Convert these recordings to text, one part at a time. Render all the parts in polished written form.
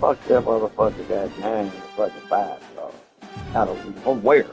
Fuck that motherfucker got 9 fucking 5 stars. Out of from where?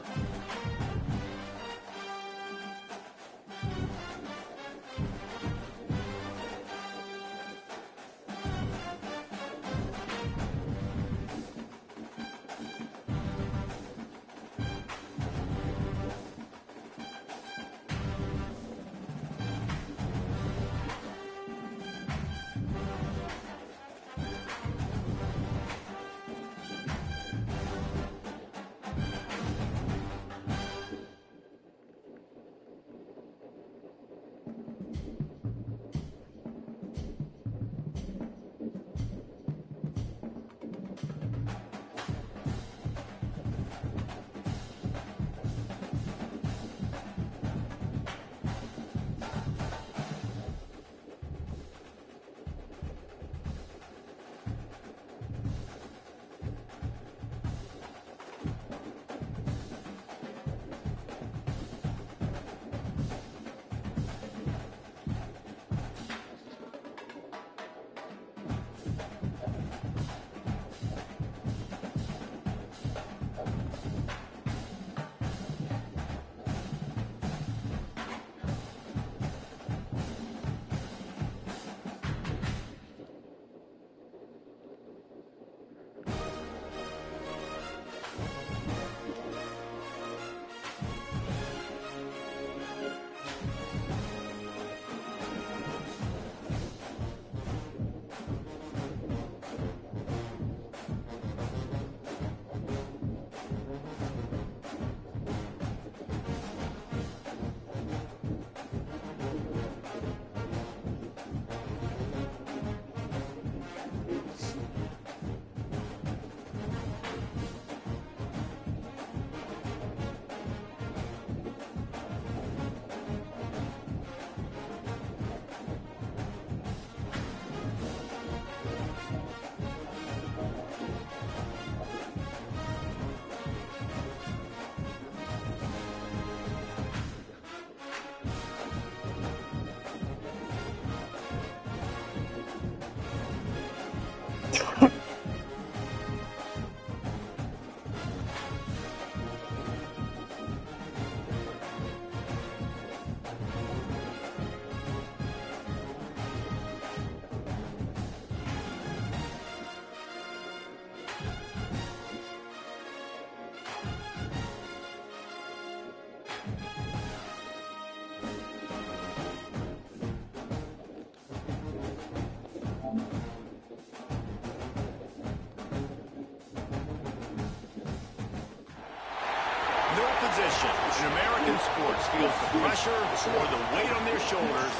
Position in American sports feels the pressure or the weight on their shoulders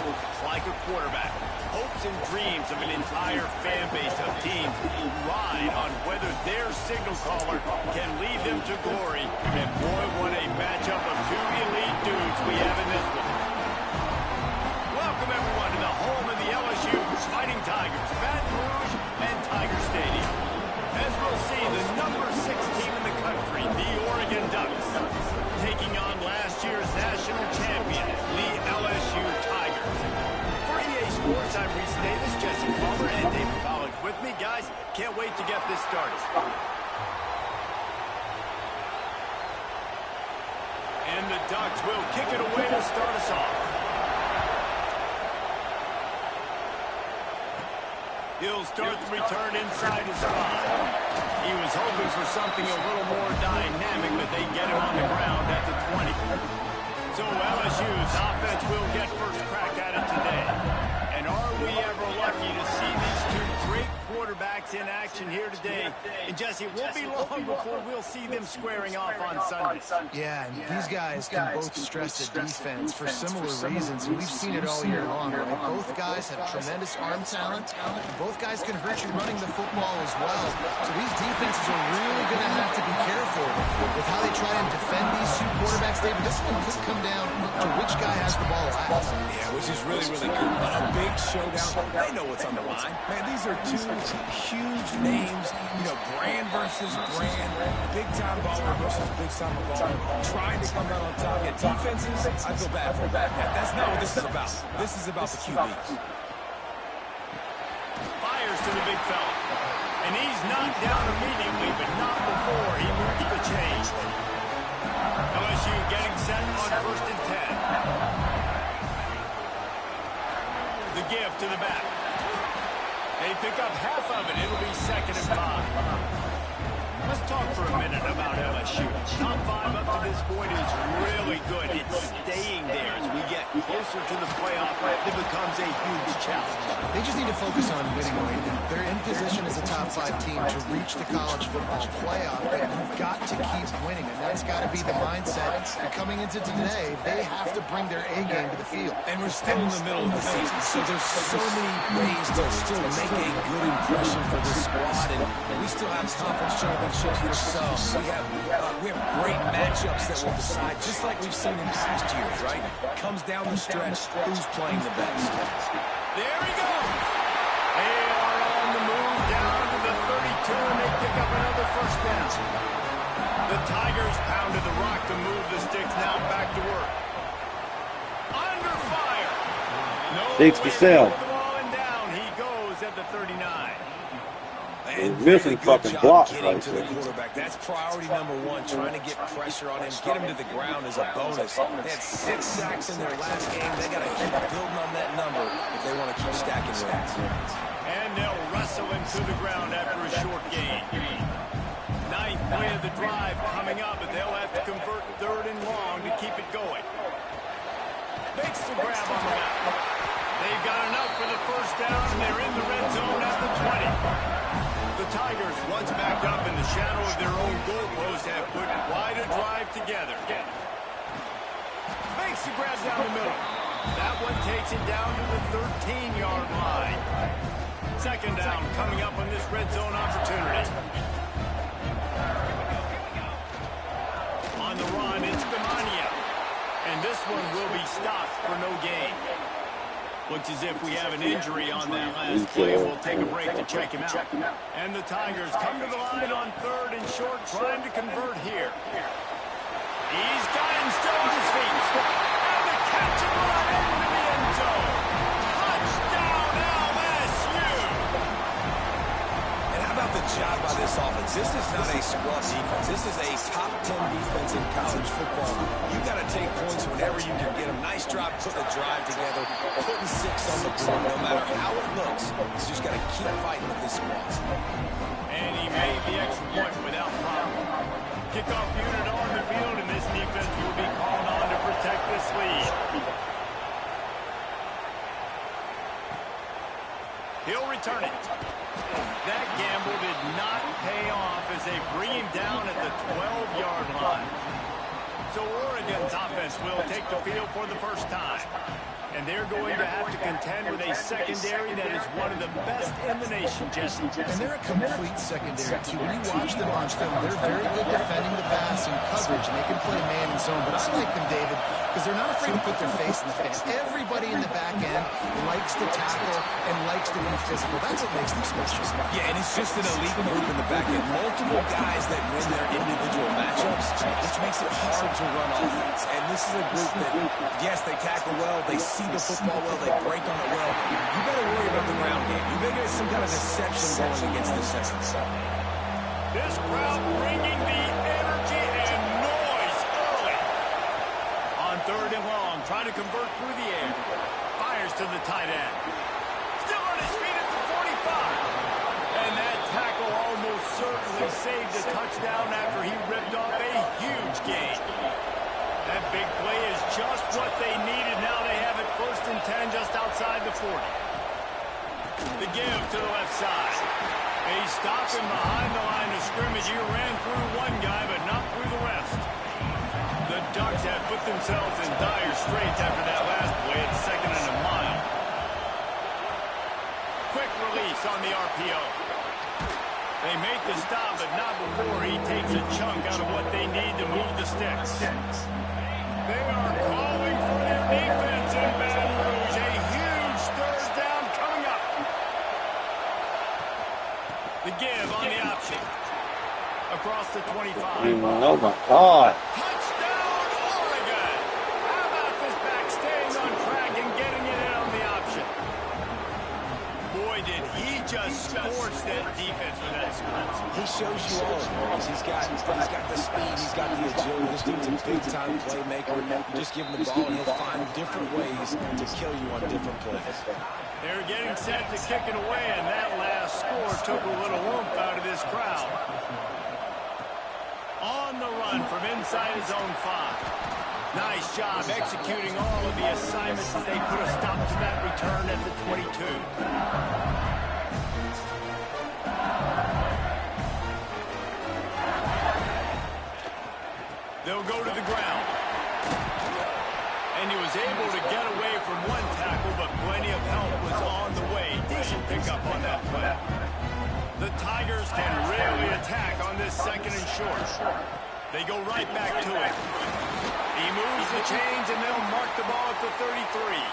like a quarterback. Hopes and dreams of an entire fan base of teams ride on whether their signal caller can lead them to glory. And boy, what a matchup of two elite dudes we have in this one. Welcome everyone to the home of the LSU Fighting Tigers, Baton Rouge and Tiger Stadium. As we'll see, the number 6 team in the country, the Oregon Ducks, taking on last year's national champion, the LSU Tigers. For EA Sports, I'm Reese Davis, Jesse Palmer, and David Collins with me. Guys, can't wait to get this started. And the Ducks will kick it away to start us off. He'll start the return inside his spot. He was hoping for something a little more dynamic, but they get him on the ground at the 20. So LSU's offense will get first crack at it today. And are we ever lucky to see these two great quarterbacks in action here today? And Jesse, it won't be long before we'll see them squaring off on Sunday. Yeah, and these guys can both stress the defense for similar reasons, and we've seen it all year long, right? Both guys have tremendous arm talent. Both guys can hurt you running the football as well. So these defenses are really going to have to be careful with how they try and defend these two quarterbacks. David, this one could come down to which guy has the ball last. Yeah, which is really, really good. A big showdown. They know what's on the line. Man, these are two huge names. You know, brand versus brand. Big-time baller versus big-time baller. Trying to come out on top. Yeah, defenses, I feel bad for that. That's not what this is about. This is about the QBs. Fires to the big fella. And he's knocked down immediately, but not before he moves the chain. LSU getting set on 1st and 10. The give to the back. They pick up half of it. It'll be 2nd and 5. Let's talk for a minute about LSU. Top 5 up to this point is really good. It's staying there as we get closer to the playoff. It becomes a huge challenge. They just need to focus on winning, Wayne. They're in position as a top 5 team to reach the college football playoff, but you've got to keep winning, and that's got to be the mindset. And coming into today, they have to bring their A game to the field. And we're still in the middle of the season, so there's so many ways to still make a good impression for this squad, and we still have conference championships for some. We have great matchups that will decide, just like we've seen in past years, right? Comes down the stretch, who's playing the best. There he goes. They are on the move down to the 32, and they pick up another 1st down. The Tigers pounded the rock to move the sticks. Now back to work. Under fire. No way to Sell. put the ball in down. He goes at the 39. And missing fucking blocks getting right to the quarterback. That's priority number 1, trying to get pressure on him. Get him to the ground is a bonus. They had 6 sacks in their last game. They got to keep building on that number if they want to keep stacking wins. And they'll wrestle him to the ground after a short gain. 9th play of the drive coming up, but they'll have to convert 3rd and long to keep it going. Makes the grab on the back. They've got enough for the 1st down, and they're in the red zone at the 20. The Tigers, once backed up in the shadow of their own goalpost, have put quite a drive together. Makes the grab down the middle. That one takes it down to the 13-yard line. 2nd down coming up on this red zone opportunity. On the run, it's Gamania. And this one will be stopped for no gain. Looks as if we have an injury on that last play. We'll take a break to check him out. And the Tigers come to the line on 3rd and short, trying to convert here. He's got him still on his feet. And the catch and run into the end zone. Touchdown, LSU! And how about the job by this offense? This is not a scrub defense. This is a top 10 defense in college football. You got to take points whenever you can get them. Nice job putting a drive together, putting 6 on the board. No matter how it looks, you just got to keep fighting with this squad. And he made the extra point without problem. Kickoff unit on the field, and this defense will be called on to protect this lead. He'll return it. That gamble did not pay off as they bring him down at the 12-yard line. So Oregon's offense will take the field for the 1st time. And they're going to have to contend with a secondary that is one of the best in the nation, Jesse. And they're a complete secondary, too. When you watch them on film, they're very good defending the pass and coverage, and they can play man and zone. But I like them, David, because they're not afraid to put their face in the face. Everybody in the back end likes to tackle and likes to be physical. That's what makes them special. Yeah, and it's just an elite group in the back end. Multiple guys that win their individual matchups, which makes it hard to run offense. And this is a group that, yes, they tackle well, they see the football well, they break on it well. You got to worry about the ground game. You better get some kind of deception going against this second. This crowd bringing the energy and noise early. On 3rd and long, trying to convert through the air. Fires to the tight end. Still on his feet at the 45. And that tackle almost certainly saved a touchdown after he ripped off a huge gain. That big play is just what they needed. Now they have it 1st and 10 just outside the 40. The give to the left side. They stop him behind the line of scrimmage. He ran through one guy, but not through the rest. The Ducks have put themselves in dire straits after that last play. It's 2nd and a mile. Quick release on the RPO. They make the stop, but not before he takes a chunk out of what they need to move the sticks. They are calling for their defense in Baton Rouge. A huge 3rd down coming up. The give on the option. Across the 25. Oh, my God. Touchdown, Oregon. How about this back staying on track and getting it in on the option? Boy, did he just scorched that defense with that score. He shows you all of it. He's got the speed. He's got the agility. This dude's a big-time playmaker. Just give him the ball, and he'll find different ways to kill you on different plays. They're getting set to kick it away, and that last score took a little oomph out of this crowd. On the run from inside his own 5. Nice job executing all of the assignments as they put a stop to that return at the 22. They'll go to the ground. And he was able to get away from one tackle, but plenty of help was on the way. Decent pickup on that play. The Tigers can really attack on this second and short. They go right back to it. He moves the chains, and they'll mark the ball at the 33.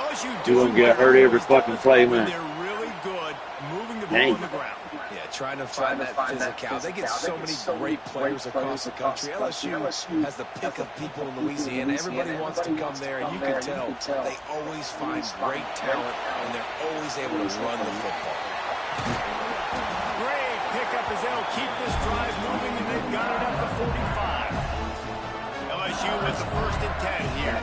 LSU doing get hurt every fucking play, man. They're really good moving the ball on the ground. Yeah, trying to find that physicality. They get so many great players across the country. LSU has the pick of people in Louisiana. Everybody wants to come there, and you can tell they always find great talent, and they're always able to run the football. Great pickup as they'll keep this drive moving, and they've got it at the 45. LSU with the 1st and 10 here.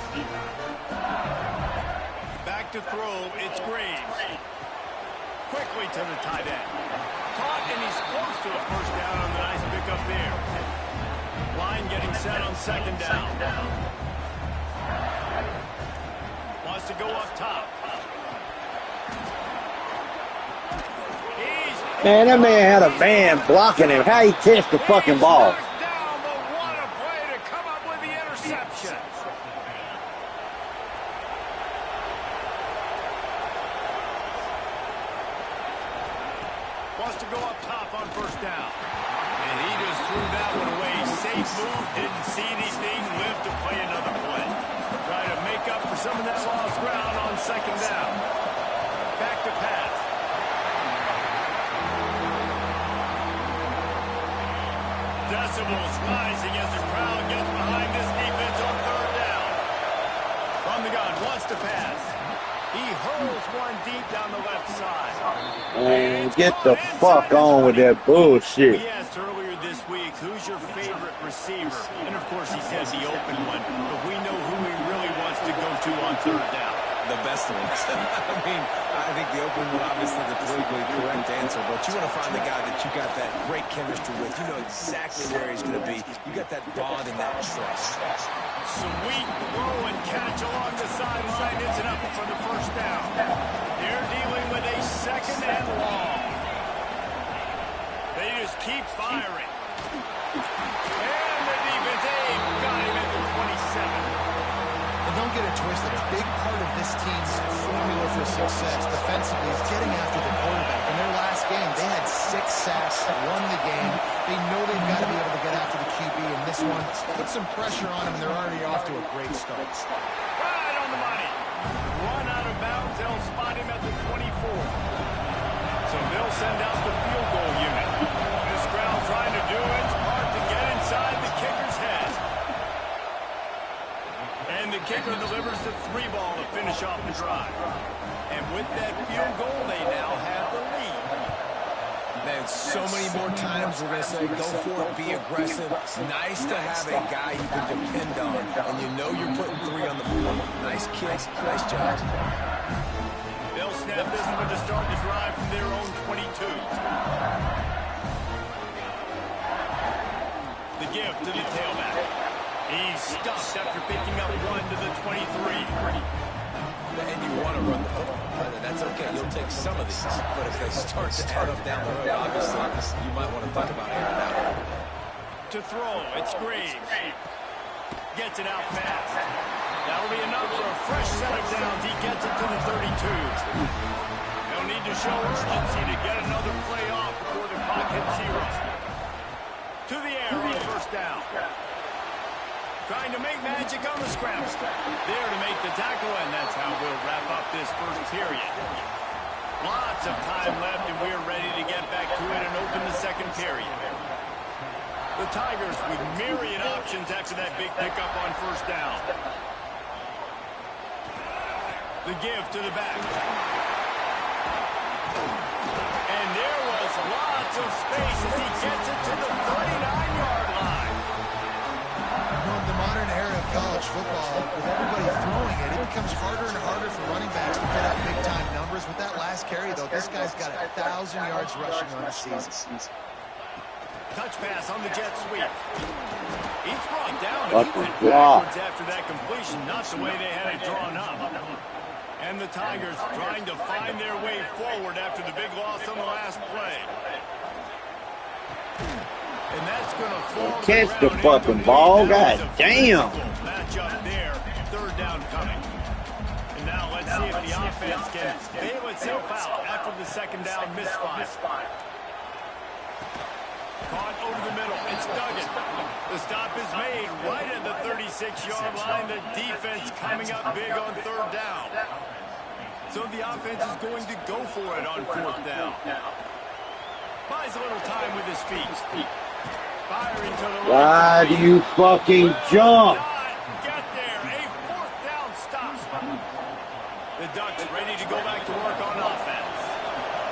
Back to throw, it's Graves. Quickly to the tight end. Caught, and he's close to a 1st down on the nice pickup there. Line getting set on 2nd down. Wants to go up top. Man, that man had a man blocking him. How he catch the fucking ball? Wants to go up top on 1st down. And he just threw that one away. Safe move, didn't see anything, lived to play another play. Try to make up for some of that lost ground on 2nd down. Back to pass. Decibels rising as the crowd gets behind this defense on 3rd down. From the gun, wants to pass. He hurls one deep down the left side. Man, get the fuck on with that bullshit. We asked earlier this week, who's your favorite receiver? And of course he says the open one, but we know who he really wants to go to on 3rd down. The best ones. I mean, I think the open one, obviously the politically correct answer, but you want to find the guy that you got that great chemistry with. You know exactly where he's going to be. You got that bond and that trust. Sweet throw and catch along the sideline. It's enough for the 1st down. They're dealing with a 2nd and long. They just keep firing. And the defense got him at the 27. And don't get it twisted. A big part of this team's formula for success defensively is getting after the quarterback. In their last game, they had 6 sacks, won the game. They know they've got to be able to get after the QB, and this one put some pressure on them, and they're already off to a great start. Right on the money. Run out of bounds. They'll spot him at the 24. So they'll send out the field goal unit. This crowd trying to do its part to get inside the kicker's head. And the kicker delivers the 3 ball to finish off the drive. And with that field goal, they now have the lead. Man, so many more times we're going to say, go for it, be aggressive. Nice to have a guy you can depend on, and you know you're putting 3 on the board. Nice kick, nice job. They'll snap this one to start the drive from their own 22. The give to the tailback. He's stuffed after picking up 1 to the 23. And you want to run the football. That's okay. You'll take some of these. But if they start to add up down the road, obviously, you might want to think about airing it out. To throw, it's Graves. Gets it out fast. That'll be enough for a fresh set of downs. He gets it to the 32. They'll need to show urgency to get another play off before the clock hits 0. To the air on 1st down. Trying to make magic on the scramble. There to make the tackle, and that's how we'll wrap up this 1st period. Lots of time left, and we're ready to get back to it and open the 2nd period. The Tigers with myriad options after that big pickup on 1st down. The give to the back. make some space as he gets it to the 39-yard line. In the modern era of college football, with everybody throwing it, it becomes harder and harder for running backs to put up big-time numbers. With that last carry, though, this guy's got 1,000 yards rushing on the season. Touch pass on the jet sweep. He's brought down, but he went backwards after that completion, not the way they had it drawn up. And the Tigers trying to find their way forward after the big loss on the last play. And that's going to fall. Catch the fucking ball, god damn. Match up there, third down coming. And now let's see if the offense can bail itself out after the second down misfire. Caught over the middle. It's Duggan. The stop is made right at the 36-yard line. The defense coming up big on third down. So the offense is going to go for it on fourth down. Buys a little time with his feet. Firing to the right. Why do you fucking jump? Get there. A fourth down stop. The Ducks ready to go back to work on offense.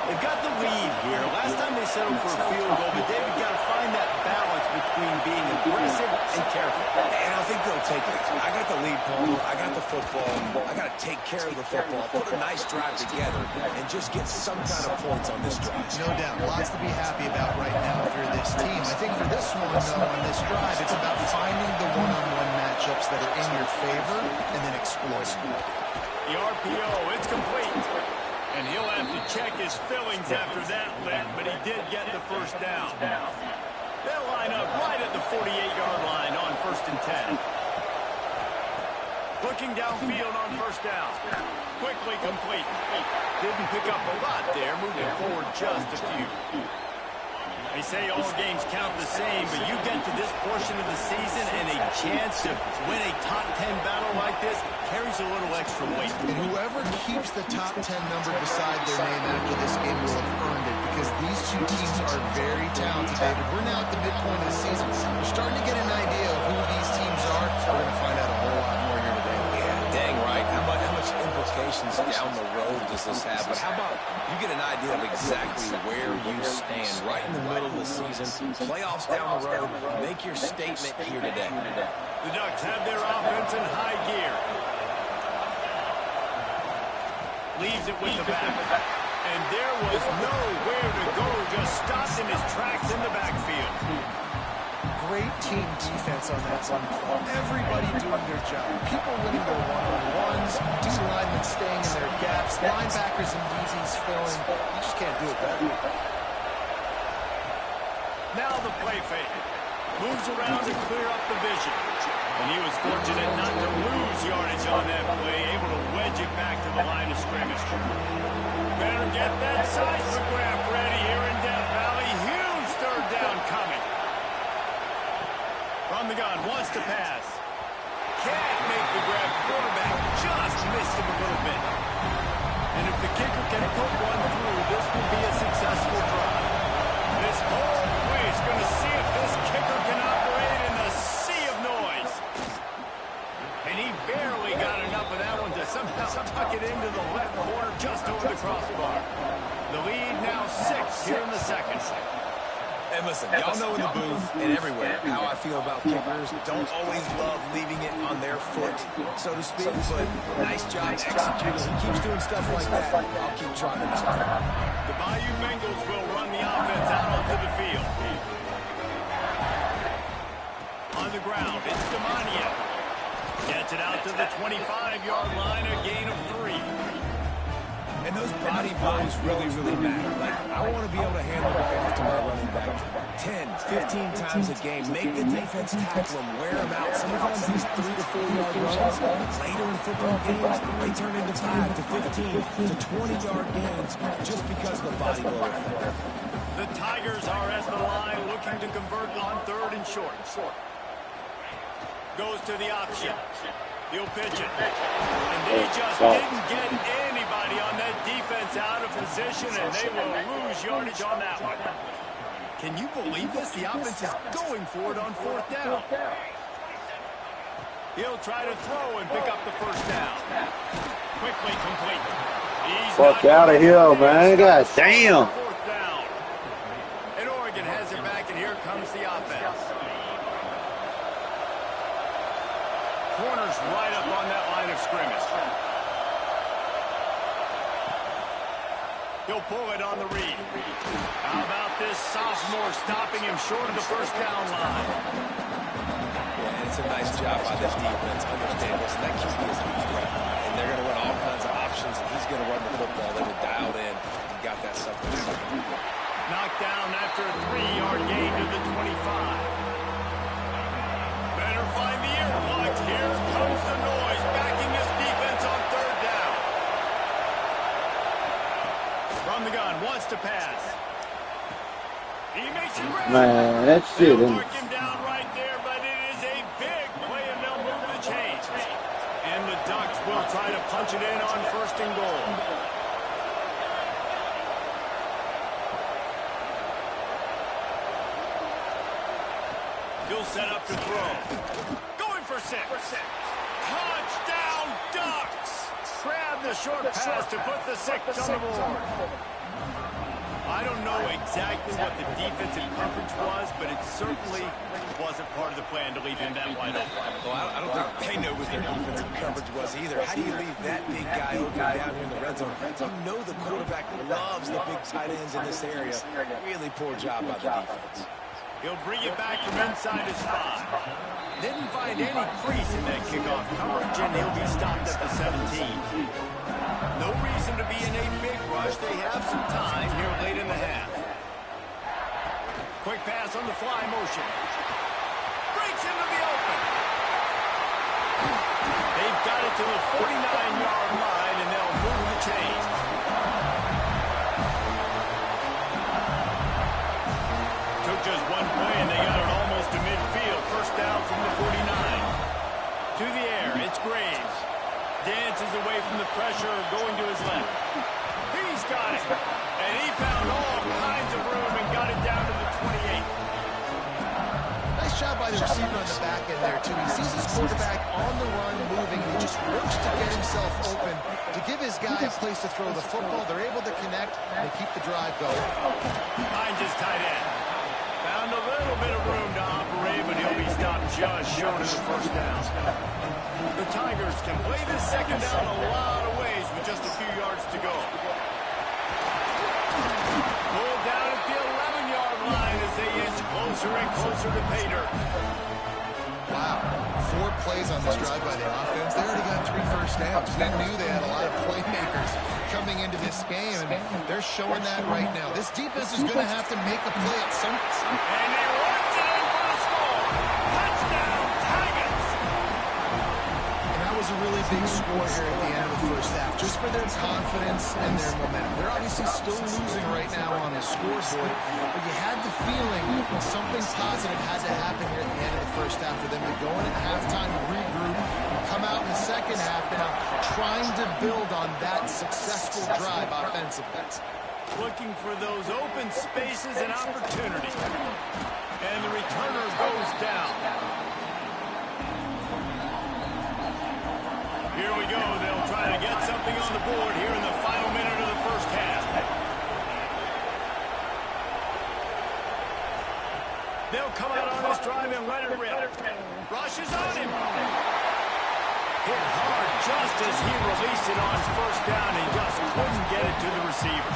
They've got the lead here. Last time they settled for a field goal, but David got to find that balance between being aggressive and careful. And I think they'll take it. I got the lead, Paul. I got the football. I got to take care of the football, put a nice drive together, and just get some kind of points on this drive. No doubt. Lots to be happy about right now if you're this team. I think for this one, though, on this drive, it's about finding the one-on-one matchups that are in your favor and then exploiting them. The RPO, it's complete. And he'll have to check his fillings after that lick, but he did get the first down. They'll line up right at the 48-yard line on 1st and 10. Looking downfield on first down. Quickly complete. Didn't pick up a lot there, moving forward just a few. They say all games count the same, but you get to this portion of the season and a chance to win a top 10 battle like this carries a little extra weight. And whoever keeps the top 10 number beside their name after this game will have earned it, because these two teams are very talented, David. We're now at the midpoint of the season. We're starting to get an idea of who these teams are. We're going to find out a whole lot more here today. Yeah, dang right. How much implications down the road does this have? But how about you get an idea of exactly where you stand right in the middle of the season, playoffs down the road, make your statement here today. The Ducks have their offense in high gear. Leaves it with the back. And there was nowhere to go, just stopped in his tracks in the backfield. Great team defense on that one. Everybody doing their job. People winning their one-on-ones, D-linemen staying in their gaps, linebackers and DBs filling. You just can't do it better. Now the play fake. Moves around to clear up the vision. And he was fortunate not to lose yardage on that play, able to wedge it back to the line of scrimmage. Better get that seismograph ready here in Death Valley. Huge third down coming. From the gun, wants to pass. Can't make the grab. Quarterback just missed him a little bit. And if the kicker can put one through, this will be a successful drive. This whole place going to see if this kicker can operate in the sea of noise. And he barely got enough of that one to somehow tuck it into the left corner just over the crossbar. The lead now 6 here in the second. And listen, y'all know in the booth and everywhere how I feel about kickers. Don't always love leaving it on their foot, so to speak, but nice job executing. He keeps doing stuff like that. I'll keep trying to knock him. The Bayou Bengals will run the offense out onto the field. On the ground, it's Demania. Gets it out to the 25-yard line, a gain of 3. And those body blows really, really matter. Like, I want to be able to hand the ball off to my running back 10, 15 times a game. Make the defense tackle him, wear him out. Sometimes these 3 to 4 yard runs later in football games, they turn into 5 to 15 to 20-yard gains just because of the body blow effect. The Tigers are at the line looking to convert on 3rd and short. Goes to the option. He'll pitch it. And they just didn't get anybody on that defense out of position, and they will lose yardage on that one. Can you believe this? The offense is going for it on 4th down. He'll try to throw and pick up the first down. Quickly complete. Fuck out of here, man. God damn. 4th down. offense. Corner's right up on that line of scrimmage. He'll pull it on the read. How about this sophomore stopping him short of the first down line? Yeah, and it's a nice job by this defense. Understand this, that QB is a threat. And they're going to run all kinds of options, and he's going to run the football. They were dialed in and got that something. Knocked down after a 3-yard gain to the 25. Better find the earplugs. Here comes the noise, backing this defense on third down. From the gun, wants to pass. He makes a grab. Man, that shit. They'll mark him down right there, but it is a big play, and they'll move the chains. And the Ducks will try to punch it in on first and goal. He'll set up to throw. Going for 6. Touchdown, Ducks! Grab the short pass to put the 6 on the board. I don't know exactly what the defensive coverage was, but it certainly wasn't part of the plan to leave him that wide open. Well, I don't think they know what their defensive coverage was either. How do you leave that big guy open down here in the red zone? You know the quarterback loves the big tight ends in this area. Really poor job by the defense. He'll bring it back from inside his 5. Didn't find any crease in that kickoff coverage, and he'll be stopped at the 17. No reason to be in a big rush. They have some time here late in the half. Quick pass on the fly motion. Breaks into the open. They've got it to the 49-yard line, and they'll move the chains. Took just one play, and they got it almost to midfield. First down from the 49. To the air, it's Graves. Dances away from the pressure, going to his left. He's got it. And he found all kinds of room and got it down to the 28. Nice job by the receiver on the back end there, too. He sees his quarterback on the run moving, and he just works to get himself open to give his guy a place to throw the football. They're able to connect and keep the drive going. Finds his tight end. Found a little bit of room to operate, but he'll be stopped just short of the first down. The Tigers can play this second down a lot of ways with just a few yards to go. Pulled down at the 11-yard line as they inch closer and closer to pay dirt. Wow. 4 plays on this drive by the offense. They already got 3 first downs. We knew they had a lot of playmakers coming into this game, and they're showing that right now. This defense is going to have to make a play at some point. And he runs it in for the score. Touchdown, Tigers! And that was a really big score here at the end of the first half, just for their confidence and their momentum. They're obviously still losing right now on the scoreboard, but you had the feeling something positive had to happen here at the end of the first half for them to go in at halftime, regroup, and come out in the second half now trying to build on that successful drive offensively. Looking for those open spaces and opportunity. And the returner goes down. Here we go. They'll try to get something on the board here in the final minute of the first half. They'll come out on this drive and let it rip. Rushes on him. Hit hard just as he released it on first down. He just couldn't get it to the receiver.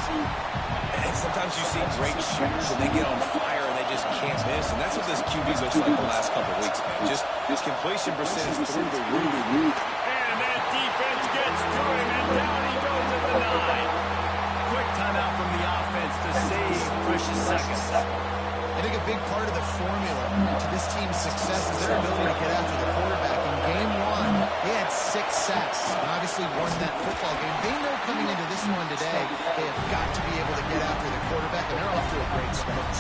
And sometimes you see great shooters and they get on fire and they just can't miss. And that's what this QB looks like the last couple of weeks, man. Just completion percentage through the roof. And that defense gets to him, and down he goes at the 9. Quick timeout from the offense to save precious seconds. I think a big part of the formula to this team's success is their ability to get after the quarterback. In game 1, they had 6 sacks and obviously won that football game. They know coming into this one today, they have got to be able to get after the quarterback, and they're off to a great start.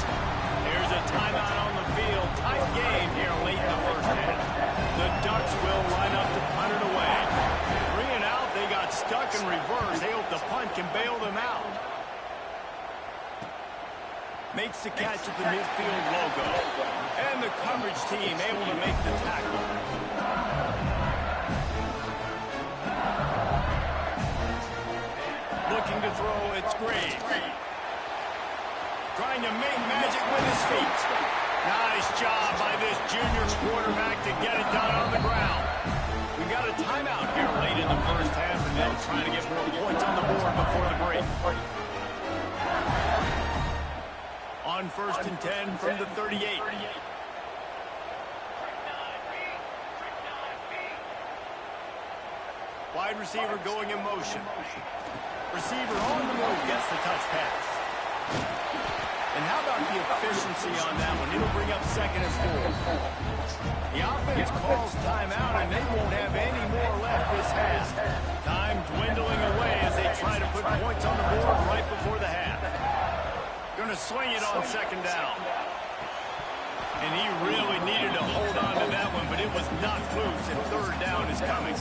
Here's a timeout on the field. Tight game here late in the first half. The Ducks will line up to punt it away. 3 and out, they got stuck in reverse. They hope the punt can bail them out. Makes the catch at the midfield logo. And the coverage team able to make the tackle. Looking to throw, it's Graves. Trying to make magic with his feet. Nice job by this junior quarterback to get it done on the ground. We got a timeout here late in the first half, and they'll try to get more points on the board before the break. On 1st and 10 from the 38. Wide receiver going in motion. Receiver on the move gets the touch pass. And how about the efficiency on that one? It'll bring up 2nd and 4. The offense calls timeout, and they won't have any more left this half. Time dwindling away as they try to put points on the board right before the half. Going to swing it on 2nd down. And he really needed to hold on to that one, but it was knocked loose, and 3rd down is coming.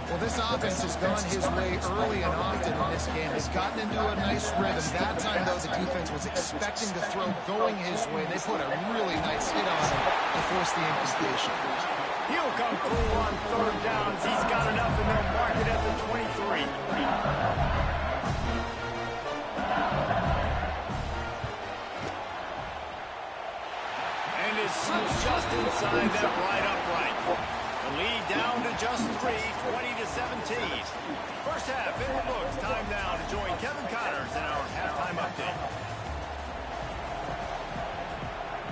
Well, this offense has gone his way early and often in this game. It's gotten into a nice rhythm. That time, though, the defense was expecting to throw going his way. They put a really nice hit on him to force the incompletion. He'll come through on 3rd downs. He's got enough, and they'll mark it at the 23. And his suit's just inside that right upright. The lead down to just 3, 20-17. First half in the books. Time now to join Kevin Connors in our halftime update.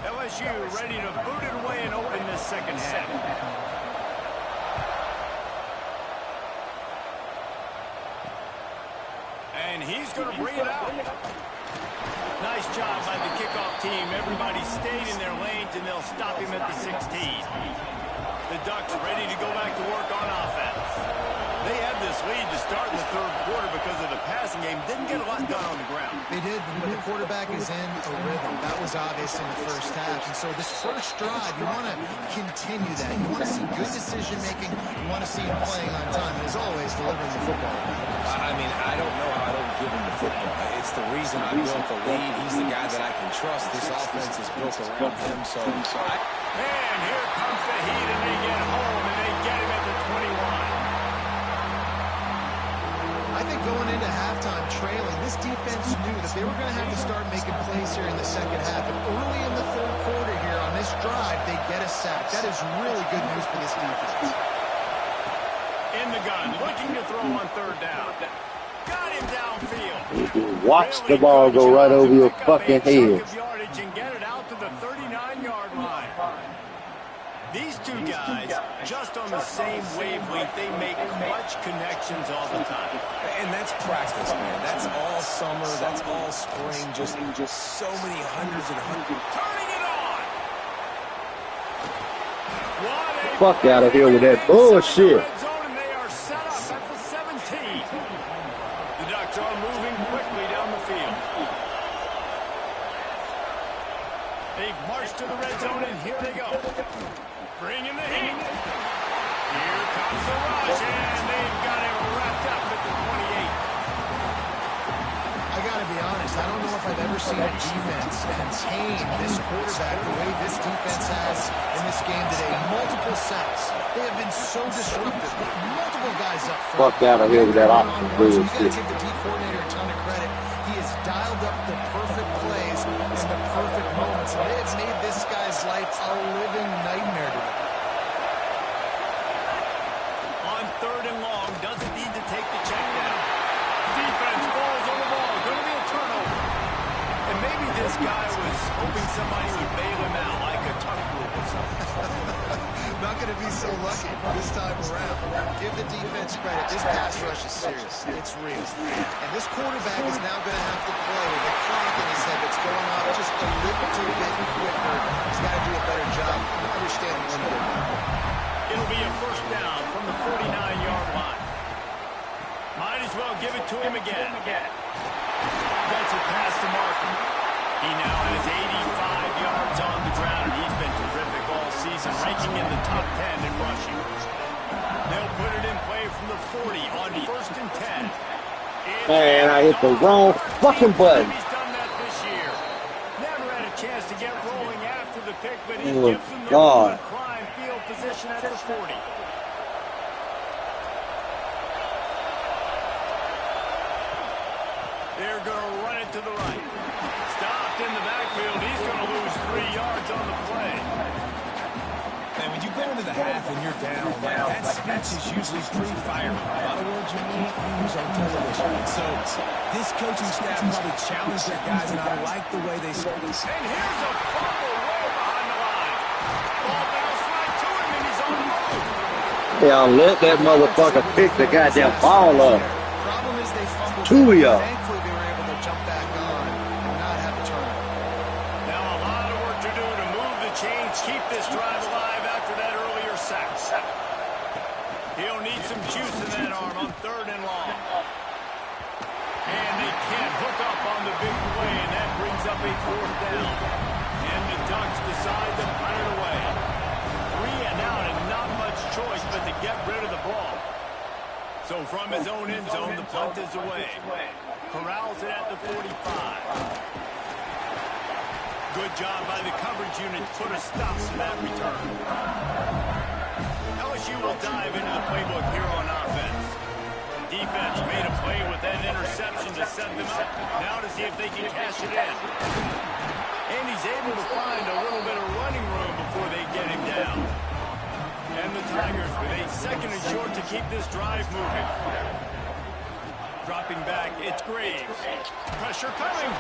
LSU ready to boot it away and open this second half. And he's going to bring it out. Nice job by the kickoff team. Everybody stayed in their lanes, and they'll stop him at the 16. The Ducks ready to go back to work on offense. They had this lead to start in the 3rd quarter because of the passing game. Didn't get a lot done on the ground. They did, but the quarterback is in a rhythm. That was obvious in the first half. And so this first drive, you want to continue that. You want to see good decision-making. You want to see him playing on time. And as always, delivering the football. I mean, I don't know how I don't give him the football. It's the reason I built the lead. He's the guy that I can trust. This offense is built around him. And here comes the heat, and they get home, and they get him at the 21. I think going into halftime trailing, this defense knew that they were going to have to start making plays here in the second half. And early in the 3rd quarter here on this drive, they get a sack. That is really good news for this defense. In the gun, looking to throw on 3rd down. Got him downfield. Watch the ball go right over your fucking head. And get it out to the 39-yard line. These two guys, just on the same wavelength, they make clutch connections all the time. And that's practice, man. That's all summer. That's all spring. Just so many hundreds and hundreds. Turning it on. Fuck out of here with that bullshit. They are set up at the 17. The Ducks are moving quickly down the field. They march to the red zone, and here they go. Bring in the heat. Here comes the rush, and they've got him wrapped up at the 28. I got to be honest, I don't know if I've ever seen a defense contain this quarterback the way this defense has in this game today. Multiple sacks. They have been so disruptive. Multiple guys up front. Fuck out of here with that offensive bullshit. You got to give the D coordinator a ton of credit. He has dialed up the perfect plays in the perfect moments. And they have made this guy's life a living nightmare today. On 3rd and long, doesn't need to take the check down. Defense falls on the ball. Going to be a turnover. And maybe this guy was hoping somebody would bail him out like a tough group or something. Not going to be so lucky this time around. Give the defense credit. This pass rush is serious. It's real. And this quarterback is now going to have to play with a clock in his head that's going off just a little too bit quicker. He's got to do a better job understanding when to go back. It'll be a 1st down from the 49-yard line. Might as well give it to him again. That's a pass to Markham. He now has 85 yards on the ground, and he's been terrific all season, ranking in the top 10 in rushing. They'll put it in play from the 40 on 1st and 10. Man, I hit the wrong fucking button. He's done that this year. Never had a chance to get rolling after the pick, but he gives them the prime field position at the 40. They're going to run it to the right. Stopped in the backfield. He's going to lose 3 3 yards on the play. And when you go into the half and you're down, that speech is usually pretty fiery. A lot of words you can't use on television. So this coaching staff probably challenged their guys, and I like the way they spoke. And here's a fumble way behind the line. Ball bounced right to him, and he's on the move. Y'all let that motherfucker pick the goddamn ball up. Problem is they fumbled. Two of y'all. Thankfully, they were able to jump back on and not have a turnover. Now a lot of work to do to move the chains, keep this drive alive after that earlier sack. He'll need some juice in that arm on 3rd and long. And they can't hook up on the big play, and that brings up a 4th down. And the Ducks decide to punt it away. 3 and out, and not much choice but to get rid of the ball. So from his own end zone, the punt is away. Corrals it at the 45. Good job by the coverage unit to put a stop to that return. LSU will dive into the playbook here on offense. Defense made a play with that interception to set them up. Now to see if they can cash it in. And he's able to find a little bit of running room before they get him down. And the Tigers with a 2nd and short to keep this drive moving. Dropping back, it's Graves. Pressure coming.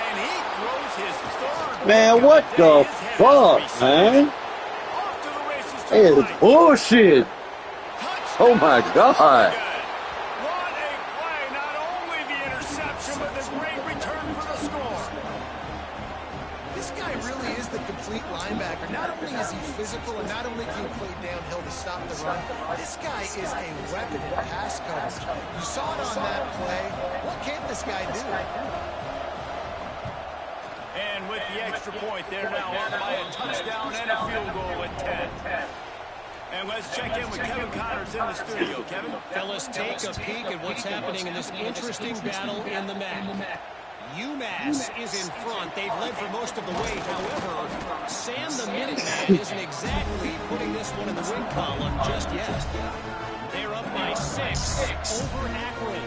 And he throws his 3rd. Man, what the fuck, man? Off to the races to That is the right. bullshit. Oh my God. What a play. Not only the interception, but the great return for the score. This guy really is the complete linebacker. Not only is he physical, and not only can he play downhill to stop the run, this guy is a weapon in pass coverage. You saw it on that play. What can't this guy do? And with the extra point, they're now up by a touchdown and a field goal at 10. And let's check in with Kevin Connors in the studio. Kevin? Fellas, take a peek at what's happening in this interesting battle in the MAC. UMass is in front. They've led for most of the way. However, Sam the Minuteman isn't exactly putting this one in the win column just yet. They're up by 6 over Akron.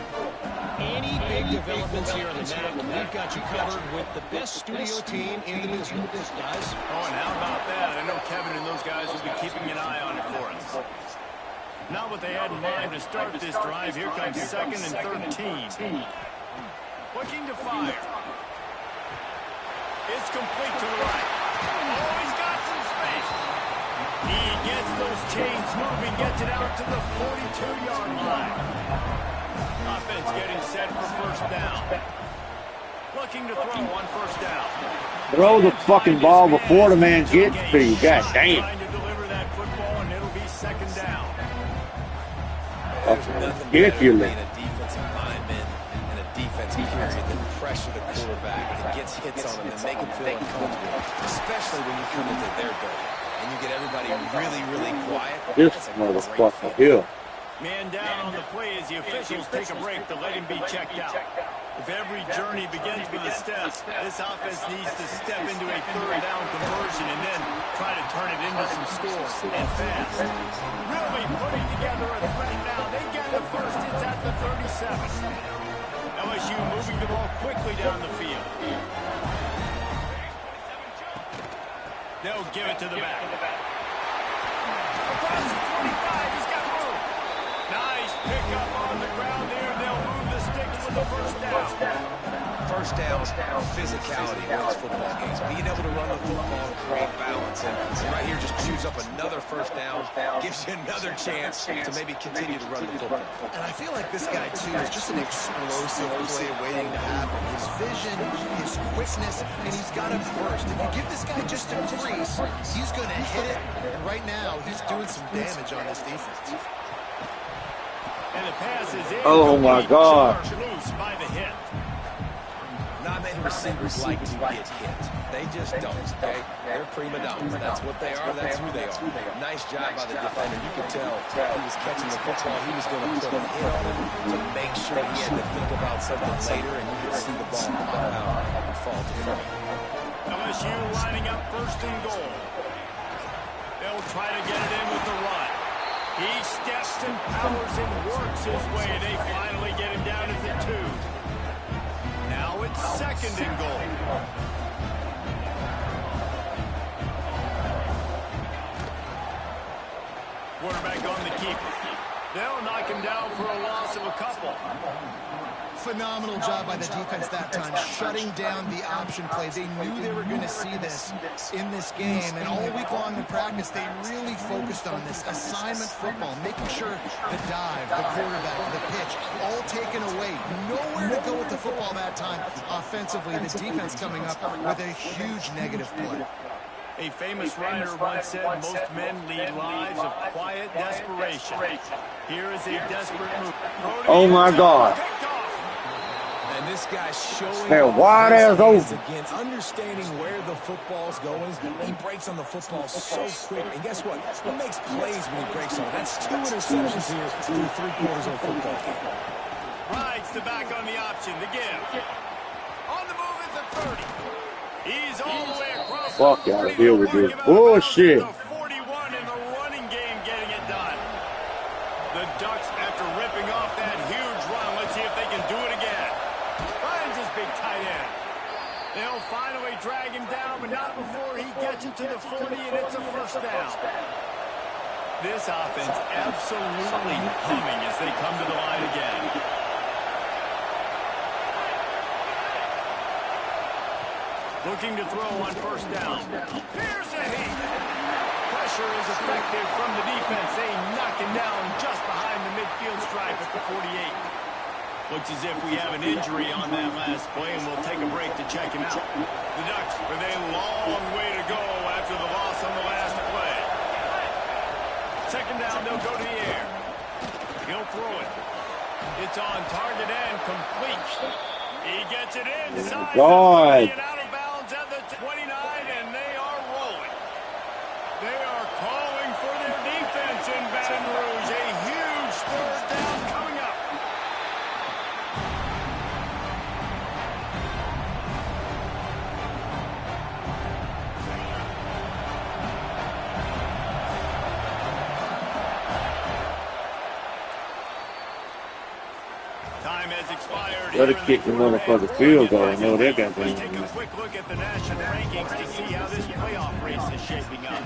Any big developments here in the MAC, we've got you covered with the best studio team in the business, guys. Oh, and how about that? I know Kevin and those guys will be keeping an eye on it for us. Not what they had in mind to start this drive. Here comes 2nd and 13. Looking to fire. It's complete to the right. Oh, he's got some space. He gets those chains moving, gets it out to the 42-yard line. Offense getting set for 1st down. Looking to throw on 1st down. Throw the fucking ball before the man gets to you. God damn. Trying to deliver that football, and it'll be 2nd down. Ridiculous. A defensive lineman and a defense period that pressure the quarterback, that gets hits on him and make him feel uncomfortable, especially when you come into their building and you get everybody really, really quiet. This motherfucker here. Man down on the play as the officials take a break to let him be checked out. If every journey begins with a step, this offense needs to step into a 3rd down conversion and then try to turn it into some scores and fast. Really putting together a threat now. They get the first. It's at the 37. LSU moving the ball quickly down the field. They'll give it to the back. Across the 25, he's got room. Nice pickup on the ground there. They'll move the sticks for the 1st down. 1st down, physicality wins football games. Being able to run the football and create balance. And right here just chews up another 1st down, gives you another chance to maybe continue to run the football. And I feel like this guy, too, is just an explosive play waiting to happen. His vision, his quickness, and he's got a burst. If you give this guy just a crease, he's going to hit it. And right now, he's doing some damage on this defense. And the pass is in. Oh, my God. Loose by the hit. Not many receivers like to get hit. They just don't, okay? They're prima donnas. That's what they are. That's who they are. Nice job by the defender. You could tell he was catching the football. He was going to put a hit on him to make sure he had to think about something later, and you could see the ball pop out and fall to him. LSU lining up 1st and goal. They'll try to get it in with the run. He steps and powers and works his way. They finally get him down to the 2. Now it's 2nd and goal. Quarterback on the keeper. They'll knock him down for a loss of a couple. Phenomenal job by the defense that time, shutting down the option play. They knew they were going to see this in this game, and all week long in practice, they really focused on this assignment football, making sure the dive, the quarterback, the pitch, all taken away. Nowhere to go with the football that time offensively. The defense coming up with a huge negative play. A famous writer once said most men lead lives of quiet desperation. Here is a desperate move. Oh, my God. And this guy's showing They're wide as open. again, understanding where the football's going. He breaks on the football so quick. And guess what? He makes plays when he breaks on it. That's 2 interceptions here through 3 quarters of football game. Rides the back on the option. The give. On the move is the 30. He's all the way across. Fuck y'all deal with this bullshit. The 41 in the running game getting it done. The Ducks, after ripping off that huge run, let's see if they can do it again. Finds his big tight end. They'll finally drag him down, but not before he gets it to the 40, and it's a first down. This offense absolutely humming as they come to the line again. Looking to throw on first down. Here's a heat. Pressure is effective from the defense. They knock him down just behind the midfield stripe at the 48. Looks as if we have an injury on that last play, and we'll take a break to check him out. The Ducks with a long way to go after the loss on the last play. Second down, they'll go to the air. He'll throw it. It's on target and complete. He gets it inside. God. Out of bounds at the 29, and they are rolling. They are calling for their defense in Baton Rouge. A huge third down coming up. Time has expired. Better kick the motherfucker field goal. I know that got Let's take a quick look at the national rankings to see how this playoff race is shaping up.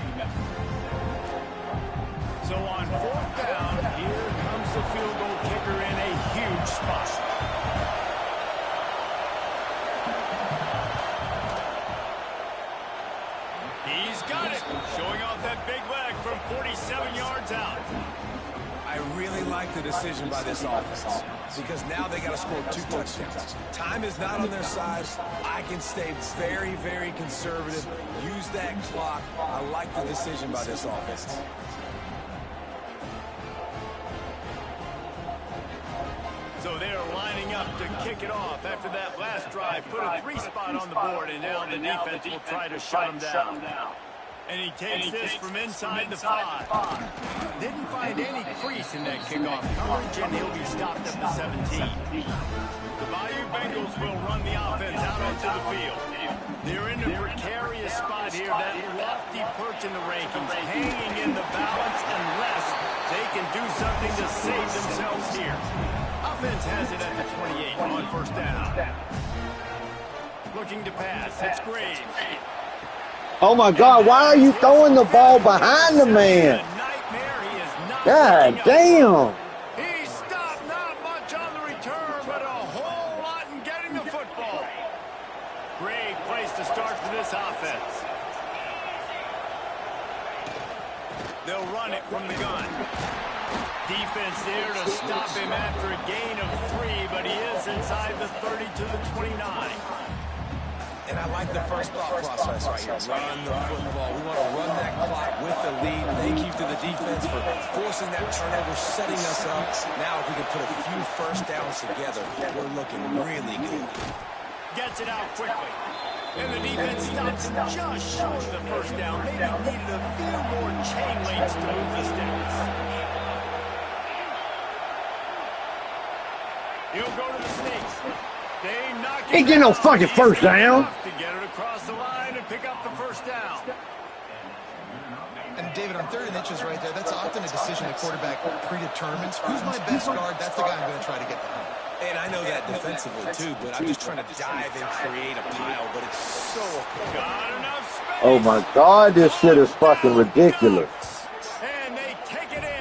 So on fourth down, here comes the field goal kicker in a huge spot. He's got it, showing off that big leg from 47 yards out. I really like the decision by this offense because now they got to score 2 touchdowns. Time is not on their side. I can stay very, very conservative. Use that clock. I like the decision by this offense. So they're lining up to kick it off after that last drive. Put a 3 spot on the board, and now the defense will try to shut him down. And he takes this from inside the 5. Didn't find any crease in that kickoff coverage, and he'll be stopped at the 17. The Bayou Bengals will run the offense out onto the field. They're in a precarious spot here, that lofty perch in the rankings, hanging in the balance unless they can do something to save themselves here. Offense has it at the 28 on first down. Looking to pass. It's Graves. Oh, my God. Why are you throwing the ball behind the man? God damn. He stopped, not much on the return, but a whole lot in getting the football. Great place to start for this offense. They'll run it from the gun. Defense there to stop him after a gain of 3, but he is inside the 30 to the 29. And I like the first thought process right here. Run the football. We want to run that clock with the lead. Thank you to the defense for forcing that turnover, setting us up. Now if we can put a few first downs together, we're looking really good. Gets it out quickly. And the defense stops him just short of the first down. Maybe needed a few more chain links to move the sticks. He'll go to the Snakes. They knock it. Ain't getting no fucking first down. To get it across the line and pick up the first down. And David, on 3rd and inches right there, that's often a decision the quarterback predetermines. Who's my best guard? That's the guy I'm going to try to get behind. And I know that defensively too, but I'm just trying to dive and create a pile, but it's so Got enough space. Oh, my God. This shit is fucking ridiculous. And they take it in.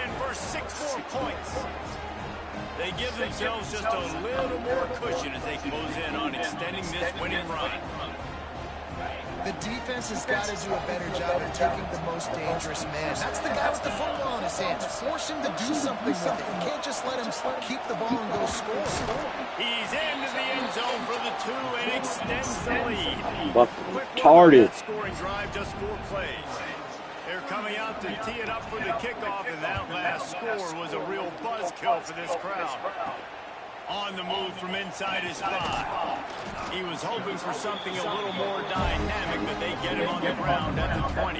defense has got to do a better job of taking the most dangerous man. That's the guy with the football in his hands. Force him to do something with it. You can't just let him keep the ball and go score. He's into the end zone for the 2 and extends the lead. Retarded. Scoring drive, just 4 plays. They're coming out to tee it up for the kickoff, and that last score was a real buzzkill for this crowd. On the move from inside his 5. He was hoping for something a little more dynamic, but they get him on the ground at the 20.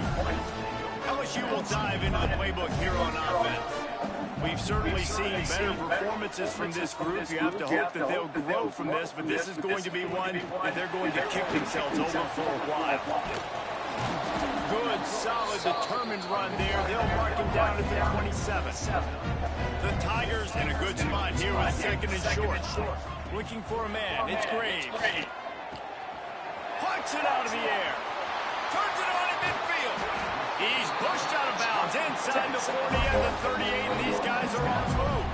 LSU will dive into the playbook here on offense. We've certainly seen better performances from this group. You have to hope that they'll grow from this, but this is going to be one that they're going to kick themselves over for a while. Good, solid, determined run there. They'll mark him down at the 27. The Tigers in a good spot here with 2nd and short. Looking for a man. It's Graves. Plucks it out of the air. Turns it on in midfield. He's pushed out of bounds inside the 40 and the 38, and these guys are on the move.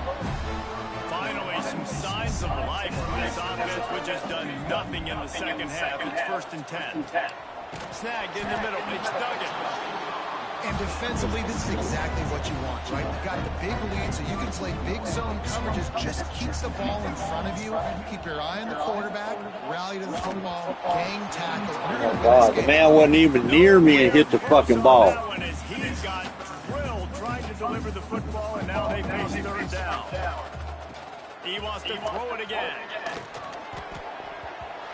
Finally, some signs of life from this offense, which has done nothing in the second half. It's 1st and 10. Snagged in the middle. It's Duggan. And defensively, this is exactly what you want, right? You've got the big lead, so you can play big zone coverages. Just keep the ball in front of you. Keep your eye on the quarterback. Rally to the football. Gang tackle. Oh, God, the man wasn't even near me and hit the fucking ball. He got drilled trying to deliver the football, and now they face 3rd down. He wants to throw it again.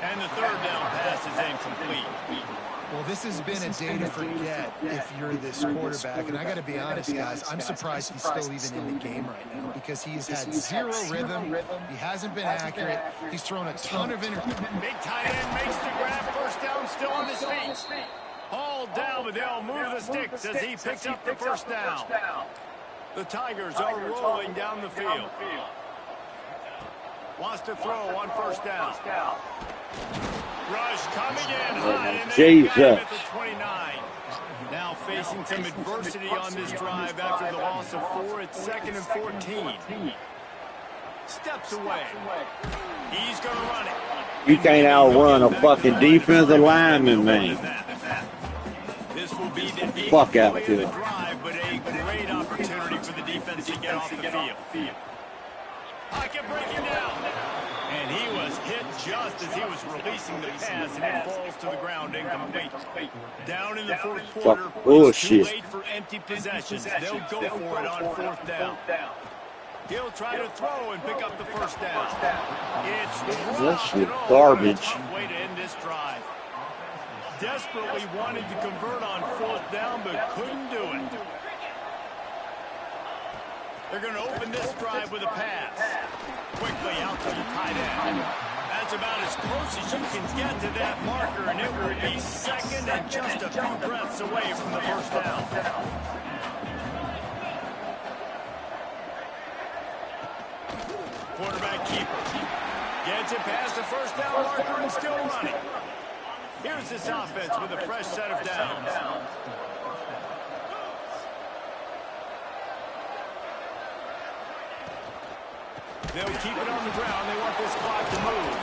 And the 3rd down pass is incomplete. Well, this has been a day to forget if you're this quarterback. And I got to be honest, guys, I'm surprised he's still even in the game right now because he's had 0 rhythm. He hasn't been accurate. He's thrown a ton of interceptions. Big tight end makes the grab. 1st down, still on his feet. Hauled down, but they'll move the sticks as he picks up the 1st down. The Tigers are rolling down the field. Wants to throw on 1st down. Rush coming in high, and they got him at the 29. Now facing some adversity on this drive after the loss of 4. It's 2nd and 14. Steps away. He's going to run it. You can't outrun a fucking defensive lineman, man. This will be the fuck out to it. Drive, but a great opportunity for the defense to get off the field. Pocket breaking down. And he was hit just as he was releasing the pass, and it falls to the ground incomplete. Down in the 4th quarter, it's too late for empty possessions. They'll go for it on 4th down. He'll try to throw and pick up the 1st down. It's that shit garbage. Tough way to end this drive. Desperately wanted to convert on 4th down, but couldn't do it. They're going to open this drive with a pass. Quickly out to the tight end. That's about as close as you can get to that marker, and it will be 2nd and just a few breaths away from the 1st down. Quarterback keeper. Gets it past the 1st down marker and still running. Here's this offense with a fresh set of downs. They'll keep it on the ground. They want this clock to move.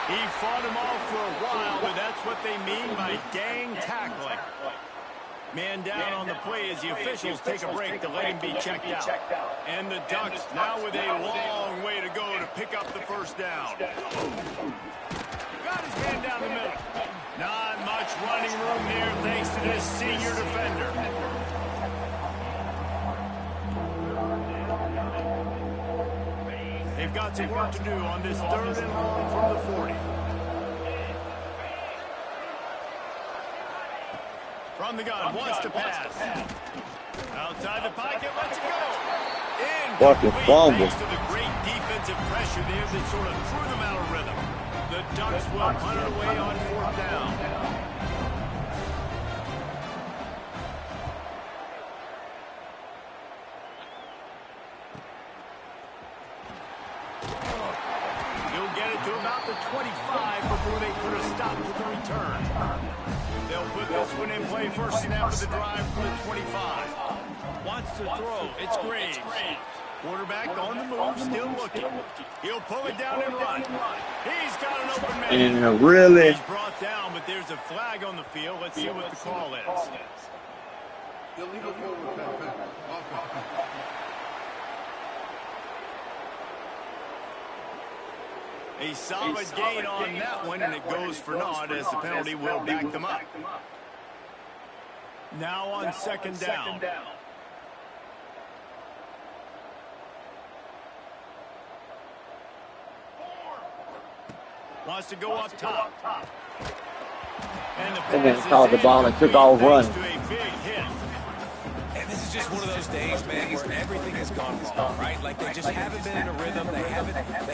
He fought him off for a while, but that's what they mean by gang tackling. Man down on the play as the officials take a break to let him be checked out. And the Ducks now with a long way to go to pick up the 1st down. Got his man down the middle. Not much running room there thanks to this senior defender. They've got some work to do on this 3rd and long from the 40. From the gun, wants to pass. Outside the pocket, lets it go. Fucking fumble. Thanks to the great defensive pressure there that sort of threw them out of rhythm. The Ducks will punt it away on 4th down. To about the 25 before they put a stop to the return. They'll put this one in play. 1st snap of the drive from the 25. Wants to throw. It's Graves. Quarterback on the move, still looking. He'll pull it down and run. He's got an open man. And really, He's brought down, but there's a flag on the field. Let's see what the call is. A solid gain on that one, and it goes for naught as the penalty will back them up. Now on second down. Wants to go up top. and then caught the ball and took off running. And this is just one of those days, man, where everything has gone wrong, right? Like they just haven't been in a rhythm. They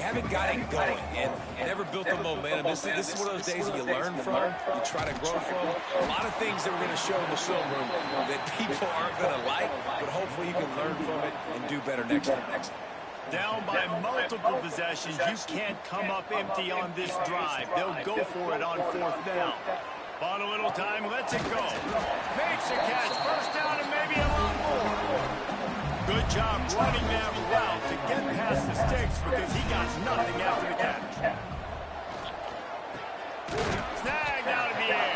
haven't got it going and never built the momentum. This is one of those days that you learn from, you try to grow from. A lot of things that we're going to show in the film room that people aren't going to like, but hopefully you can learn from it and do better next time. Down by multiple possessions, you can't come up empty on this drive. They'll go for it on fourth down. On a little time, lets it go. Makes a catch, first down and maybe a lot more. Good job running that route to get past the sticks because he got nothing after the catch. Snagged out of the air.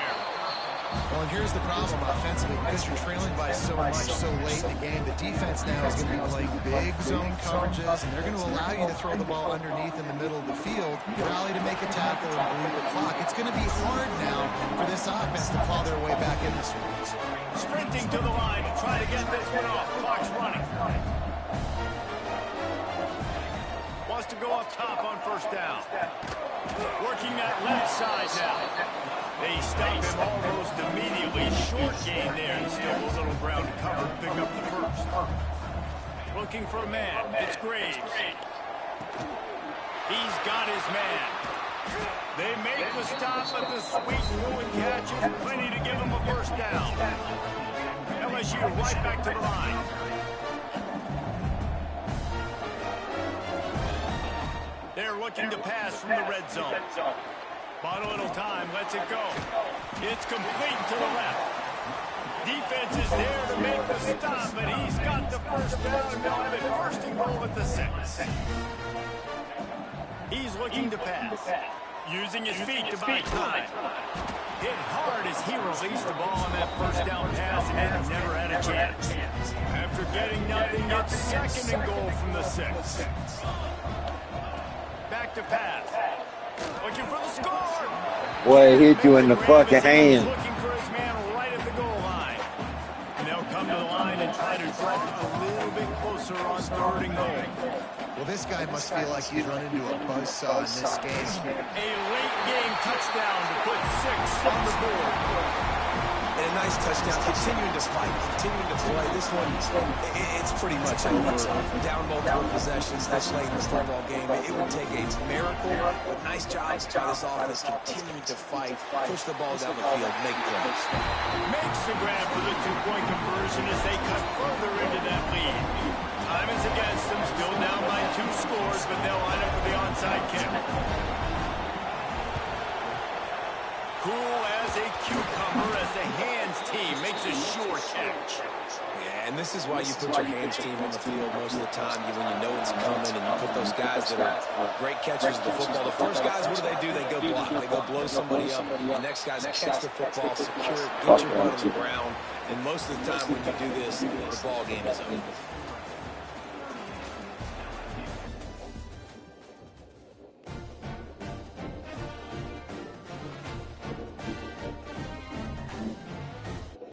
Well, and here's the problem offensively. Because you're trailing by so much so late in the game, the defense now is going to be playing big zone coverages, and they're going to allow you to throw the ball underneath in the middle of the field, rally to make a tackle, and bleed the clock. It's going to be hard now for this offense to claw their way back in this one. Sprinting to the line to try to get this one off. Clock's running. Wants to go up top on first down. Working that left side now. They stop him almost immediately. Short gain there, and still a little ground to cover to pick up the first. Looking for a man. It's Graves. He's got his man. They make the stop, but the sweet Ruin catch is plenty to give him a first down. LSU right back to the line. They're looking to pass from the red zone. Bought a little time, lets it go. It's complete to the left. Defense is there to make the stop, but he's got the first down, and they'll have it first and goal at the 6. He's looking to pass. Using his feet to buy time. Hit hard as he released the ball on that first down pass, and then never had a chance. After getting nothing, it's second and goal from the 6. Back to pass. Looking for the score. Boy, he hit you in the fucking hand. Looking for his man right at the goal line. And they'll come to the line and try to drop a little bit closer on third and goal. Well, this guy must feel like he's run into a buzzsaw in this game. A late game touchdown to put 6 on the board. And a nice touchdown, continuing to fight, continuing to play. This one, it's pretty much over. Down multiple possessions this late in the football game. It would take a miracle, but nice jobs by this offense continuing to fight, push the ball down the field, make plays. Makes the grab for the 2-point conversion as they cut further into that lead. Time is against them, still down by 2 scores, but they'll line up for the onside kick. Cool as a cucumber as the hands team makes a sure catch. Yeah, and this is why you put your hands team on the field most of the time when you know it's coming, and you put those guys that are great catchers of the football. The first guys, what do? They go block. They go blow somebody up. The next guys catch the football, secure it, get your butt on the ground. And most of the time when you do this, the ball game is over.